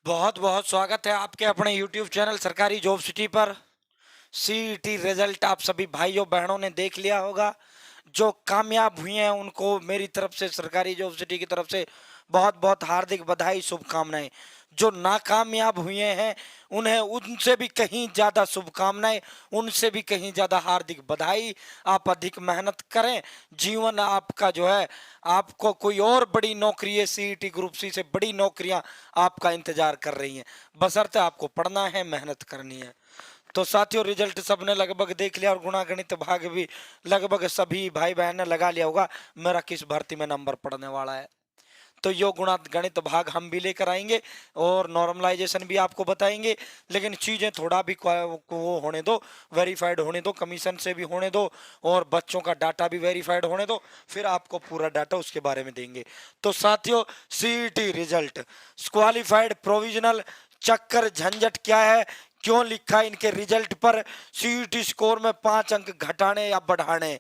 बहुत बहुत स्वागत है आपके अपने YouTube चैनल सरकारी जॉब सिटी पर। सीईटी रिजल्ट आप सभी भाइयों बहनों ने देख लिया होगा। जो कामयाब हुए हैं उनको मेरी तरफ से, सरकारी जॉब सिटी की तरफ से बहुत बहुत हार्दिक बधाई, शुभकामनाएं। जो नाकामयाब हुए हैं उन्हें उनसे भी कहीं ज़्यादा शुभकामनाएं, उनसे भी कहीं ज़्यादा हार्दिक बधाई। आप अधिक मेहनत करें, जीवन आपका जो है, आपको कोई और बड़ी नौकरी है, सीईटी ग्रुप सी से बड़ी नौकरियां आपका इंतजार कर रही हैं। बशर्ते आपको पढ़ना है, मेहनत करनी है। तो साथियों, रिजल्ट सबने लगभग देख लिया और गुणागणित भाग भी लगभग सभी भाई बहन ने लगा लिया होगा मेरा किस भर्ती में नंबर पड़ने वाला है। तो यो गुणा गणित भाग हम भी लेकर आएंगे और नॉर्मलाइजेशन भी आपको बताएंगे। लेकिन चीज़ें थोड़ा भी वो होने दो, वेरीफाइड होने दो, कमीशन से भी होने दो और बच्चों का डाटा भी वेरीफाइड होने दो, फिर आपको पूरा डाटा उसके बारे में देंगे। तो साथियों, सीईटी रिजल्ट क्वालिफाइड प्रोविजनल चक्कर झंझट क्या है, क्यों लिखा इनके रिजल्ट पर सीईटी स्कोर में 5 अंक घटाने या बढ़ाने।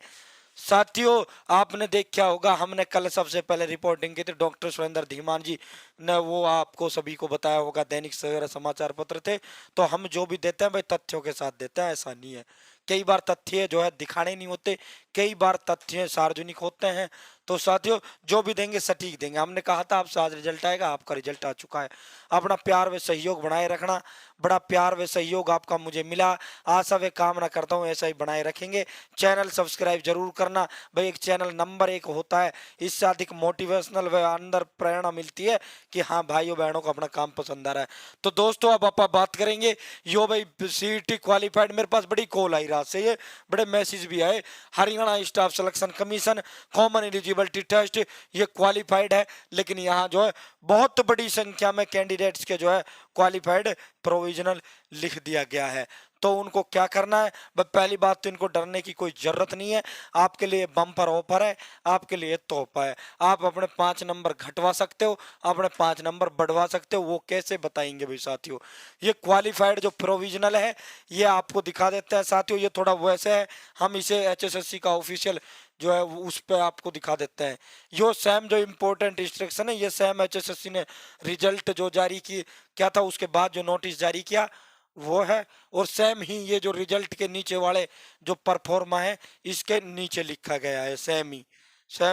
साथियों, आपने देखा होगा, हमने कल सबसे पहले रिपोर्टिंग की थी, डॉक्टर सुरेंद्र धीमान जी ने वो आपको सभी को बताया होगा, दैनिक सवेरा समाचार पत्र थे। तो हम जो भी देते हैं भाई तथ्यों के साथ देते हैं, ऐसा नहीं है। कई बार तथ्य जो है दिखाने नहीं होते, कई बार तथ्य सार्वजनिक होते हैं। तो साथियों, जो भी देंगे सटीक देंगे। हमने कहा था आपसे आज रिजल्ट आएगा, आपका रिजल्ट आ चुका है। अपना प्यार व सहयोग बनाए रखना, बड़ा प्यार व सहयोग आपका मुझे मिला, आशा व कामना करता हूँ ऐसा ही बनाए रखेंगे। चैनल सब्सक्राइब जरूर करना भाई, एक चैनल नंबर 1 होता है, इससे अधिक मोटिवेशनल व अंदर प्रेरणा मिलती है कि हाँ भाइयों बहनों को अपना काम पसंद आ रहा है। तो दोस्तों, अब आप बात करेंगे यो भाई सीईटी क्वालिफाइड। मेरे पास बड़ी कॉल आई रात से, ये बड़े मैसेज भी आए। Haryana staff selection commission common eligibility test ये क्वालिफाइड है, लेकिन यहाँ जो है बहुत बड़ी संख्या में कैंडिडेट्स के जो है क्वालिफाइड प्रोविजनल लिख दिया गया है। तो उनको क्या करना है, पहली बात तो इनको डरने की कोई जरूरत नहीं है। आपके लिए बम्पर ऑफर है, आपके लिए तोहफा है। आप अपने 5 नंबर घटवा सकते हो, अपने 5 नंबर बढ़वा सकते हो। वो कैसे बताएंगे भाई साथियों। ये क्वालिफाइड जो प्रोविजनल है ये आपको दिखा देता है साथियों। ये थोड़ा वैसे है, हम इसे एचएसएससी का ऑफिशियल जो है उस पर आपको दिखा देते हैं। यो सेम जो इम्पोर्टेंट इंस्ट्रक्शन है, ये सेम एचएसएससी ने रिजल्ट जो जारी की क्या था उसके बाद जो नोटिस जारी किया वो है। और सेम ही ये जो रिजल्ट के नीचे वाले जो परफॉर्मा है इसके नीचे लिखा गया है, सेम ही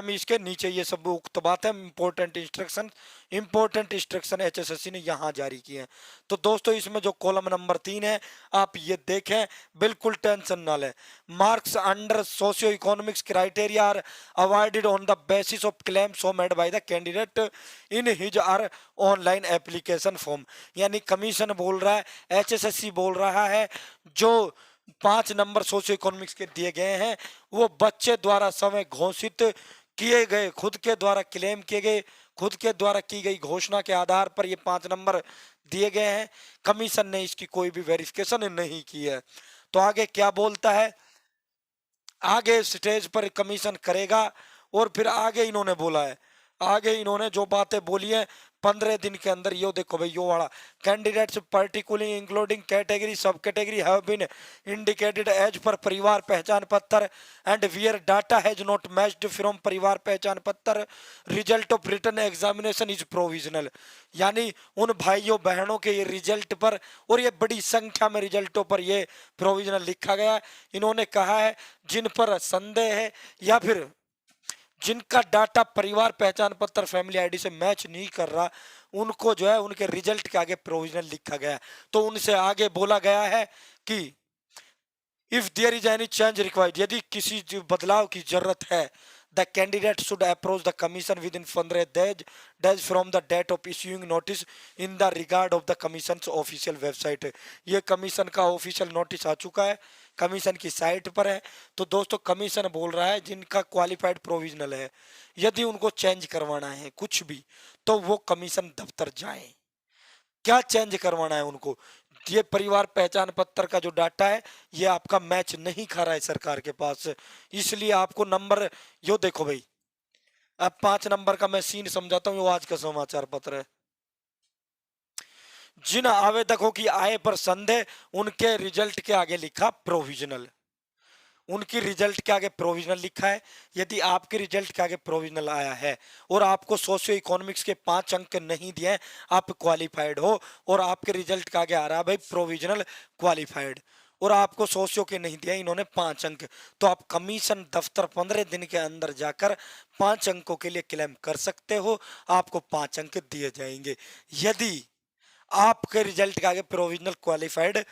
इसके नीचे ये सब उक्त बात है। इंपॉर्टेंट इंस्ट्रक्शन एचएसएससी ने यहाँ जारी किए हैं। तो दोस्तों, इसमें जो कॉलम नंबर 3 है आप ये देखें, बिल्कुल टेंशन ना लें। Marks under socio economics criteria are awarded on the basis of claim so made by the candidate in his or online application form. यानी कमीशन बोल रहा है, एचएसएससी बोल रहा है, जो 5 नंबर सोशियो इकोनॉमिक्स के दिए गए हैं वो बच्चे द्वारा समय घोषित किए गए, खुद के द्वारा क्लेम किए गए, खुद के द्वारा की गई घोषणा के आधार पर ये 5 नंबर दिए गए हैं। कमीशन ने इसकी कोई भी वेरिफिकेशन नहीं की है। तो आगे क्या बोलता है, आगे स्टेज पर कमीशन करेगा। और फिर आगे इन्होंने बोला है, आगे इन्होंने जो बातें बोली हैं 15 दिन के अंदर, यो देखो भाई, यो वाला candidates particularly including category sub category have been indicated as per Parivar Pehchan Patra and where data has not matched from Parivar Pehchan Patra result of written examination is provisional. यानी उन भाइयों बहनों के ये रिजल्ट पर, और ये बड़ी संख्या में रिजल्टों पर ये प्रोविजनल लिखा गया है। इन्होंने कहा है जिन पर संदेह है या फिर जिनका डाटा परिवार पहचान पत्र फैमिली आईडी से मैच नहीं कर रहा, उनको जो है उनके रिजल्ट के आगे प्रोविजनल लिखा गया है। तो उनसे आगे बोला गया है कि if there is any change required, यदि किसी बदलाव की जरूरत है, the candidate should approach the commission within 15 days from the date of issuing notice in the regard of the commission official website. ये कमीशन का ऑफिशियल नोटिस आ चुका है, कमीशन की साइट पर है। तो दोस्तों, कमीशन बोल रहा है जिनका क्वालिफाइड प्रोविजनल है, यदि उनको चेंज करवाना है कुछ भी, तो वो कमीशन दफ्तर जाएं। क्या चेंज करवाना है उनको, ये परिवार पहचान पत्र का जो डाटा है ये आपका मैच नहीं खा रहा है सरकार के पास, इसलिए आपको नंबर, यो देखो भाई, अब 5 नंबर का मैं सीन समझाता हूँ। आज का समाचार पत्र है, जिन आवेदकों की आय पर संदेह उनके रिजल्ट के आगे लिखा प्रोविजनल। उनकी रिजल्ट के आगे प्रोविजनल लिखा है। यदि आपके रिजल्ट के आगे प्रोविजनल आया है और आपको सोशियो इकोनॉमिक्स के 5 अंक नहीं दिए हैं, आप क्वालिफाइड हो, और आपके रिजल्ट के आगे आ रहा है भाई प्रोविजनल क्वालिफाइड, और आपको सोशियो के नहीं दिया इन्होंने 5 अंक, तो आप कमीशन दफ्तर 15 दिन के अंदर जाकर 5 अंकों के लिए क्लेम कर सकते हो, आपको 5 अंक दिए जाएंगे। यदि आपके रिजल्ट के आगे प्रोविजनल क्वालिफाइड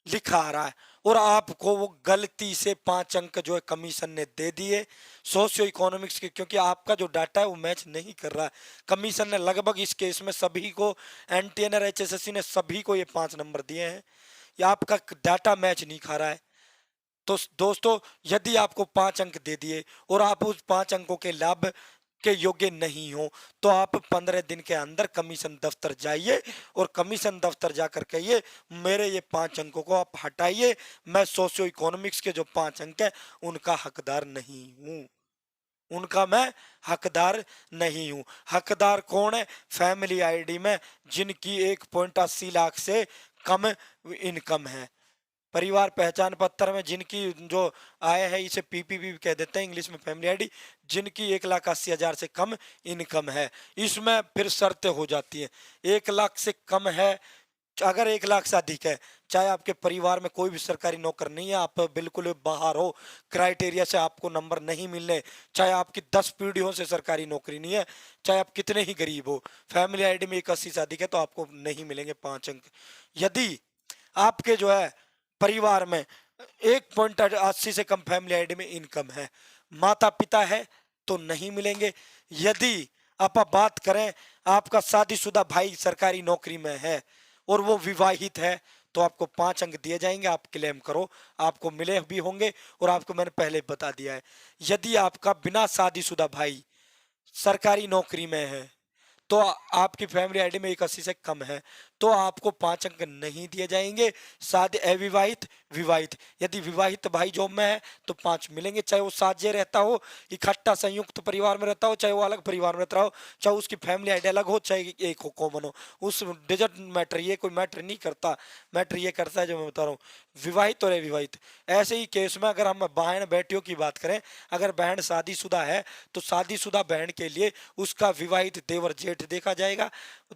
लिखा आ रहा है और आपको वो गलती से 5 अंक जो है कमीशन ने दे दिए सोशियो इकोनॉमिक्स के, क्योंकि आपका जो डाटा है वो मैच नहीं कर रहा है। कमीशन ने लगभग इस केस में सभी को, एनटीएन और एचएसएससी ने सभी को ये 5 नंबर दिए हैं, या आपका डाटा मैच नहीं खा रहा है। तो दोस्तों, यदि आपको 5 अंक दे दिए और आप उस 5 अंकों के लाभ के योग्य नहीं हो, तो आप 15 दिन के अंदर कमीशन दफ्तर जाइए और कमीशन दफ्तर जाकर कहिए मेरे ये 5 अंकों को आप हटाइए, मैं सोशियो इकोनॉमिक्स के जो 5 अंक है उनका हकदार नहीं हूं, उनका मैं हकदार नहीं हूं। हकदार कौन है? फैमिली आईडी में जिनकी 1.80 लाख से कम इनकम है, परिवार पहचान पत्र में जिनकी जो आय है, इसे पीपीपी कह देते हैं इंग्लिश में, फैमिली आईडी, जिनकी 1,80,000 से कम इनकम है। इसमें फिर शर्तें हो जाती है। 1 लाख से कम है, अगर 1 लाख से अधिक है, चाहे आपके परिवार में कोई भी सरकारी नौकर नहीं है, आप बिल्कुल बाहर हो, क्राइटेरिया से आपको नंबर नहीं मिलने, चाहे आपकी 10 पीढ़ियों से सरकारी नौकरी नहीं है, चाहे आप कितने ही गरीब हो, फैमिली आईडी में 81 से अधिक है तो आपको नहीं मिलेंगे 5 अंक। यदि आपके जो है परिवार में 1.80 से कम फैमिली आईडी में इनकम है, माता पिता है, तो नहीं मिलेंगे। यदि आप बात करें आपका शादीशुदा भाई सरकारी नौकरी में है और वो विवाहित है, तो आपको 5 अंक दिए जाएंगे, आप क्लेम करो, आपको मिले भी होंगे, और आपको मैंने पहले बता दिया है। यदि आपका बिना शादीशुदा भाई सरकारी नौकरी में है, तो आपकी फैमिली आईडी में 81 से कम है, तो आपको 5 अंक नहीं दिए जाएंगे। शादी अविवाहित, विवाहित, यदि विवाहित भाई जॉब में है तो 5 मिलेंगे, चाहे वो साझे रहता हो, इकट्ठा संयुक्त परिवार में रहता हो, चाहे वो अलग परिवार में रहता हो, चाहे उसकी फैमिली आईडी अलग हो, चाहे एक हो कॉमन हो, उस डिजट मैटर, ये कोई मैटर नहीं करता। मैटर ये करता है जो मैं बता रहा हूँ, विवाहित और अविवाहित। ऐसे ही केस में अगर हम बहन बेटियों की बात करें, अगर बहन शादीशुदा है तो शादीशुदा बहन के लिए उसका विवाहित देवर जेठ देखा जाएगा।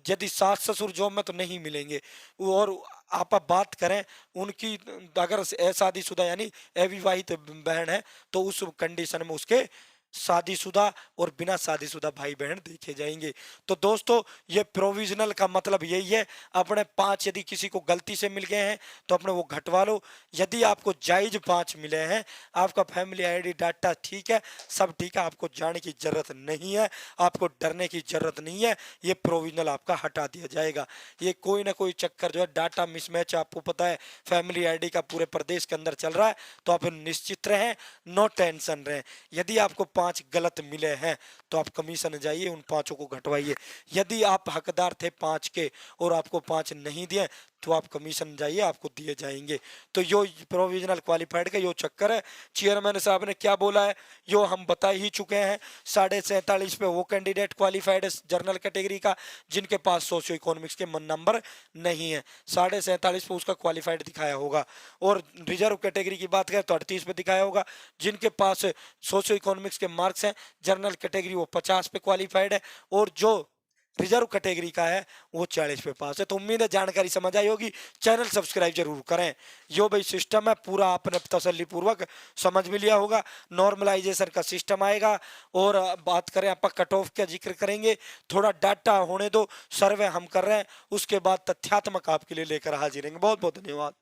यदि सास ससुर जॉब में तो नहीं मिलेंगे। और आप बात करें उनकी, अगर शादीशुदा यानी अविवाहित बहन है, तो उस कंडीशन में उसके शादीशुदा और बिना शादीशुदा भाई बहन देखे जाएंगे। तो दोस्तों, ये प्रोविजनल का मतलब यही है, अपने 5 यदि किसी को गलती से मिल गए हैं तो अपने वो घटवा लो। यदि आपको जायज 5 मिले हैं, आपका फैमिली आईडी डाटा ठीक है, सब ठीक है, आपको जाने की जरूरत नहीं है, आपको डरने की जरूरत नहीं है, ये प्रोविजनल आपका हटा दिया जाएगा। ये कोई ना कोई चक्कर जो है डाटा मिसमैच, आपको पता है फैमिली आईडी का पूरे प्रदेश के अंदर चल रहा है, तो आप निश्चित रहें, नो टेंशन रहें। यदि आपको 5 गलत मिले हैं तो आप कमीशन जाइए, उन 5 को घटवाइए। यदि आप हकदार थे 5 के और आपको 5 नहीं दिए, तो आप कमीशन जाइए, आपको दिए जाएंगे। तो यो प्रोविजनल क्वालिफाइड का यो चक्कर है। चेयरमैन साहब ने क्या बोला है यो हम बता ही चुके हैं। 47.5 पे वो कैंडिडेट क्वालिफाइड है जनरल कैटेगरी का जिनके पास सोशियो इकोनॉमिक्स के नंबर नहीं है, 47.5 पे उसका क्वालिफाइड दिखाया होगा। और रिजर्व कैटेगरी की बात करें तो 38 पे दिखाया होगा। जिनके पास सोशियो इकोनॉमिक्स के मार्क्स हैं जनरल कैटेगरी, वो 50 पे क्वालिफाइड है, और जो रिजर्व कैटेगरी का है वो 40 पे पास है। तो उम्मीद है जानकारी समझ आई होगी। चैनल सब्सक्राइब जरूर करें। यो भाई सिस्टम है पूरा, आपने तसल्ली पूर्वक समझ में लिया होगा। नॉर्मलाइजेशन का सिस्टम आएगा, और बात करें आप कट ऑफ का जिक्र करेंगे, थोड़ा डाटा होने दो, सर्वे हम कर रहे हैं, उसके बाद तथ्यात्मक आपके लिए लेकर हाजिर रहेंगे। बहुत बहुत धन्यवाद।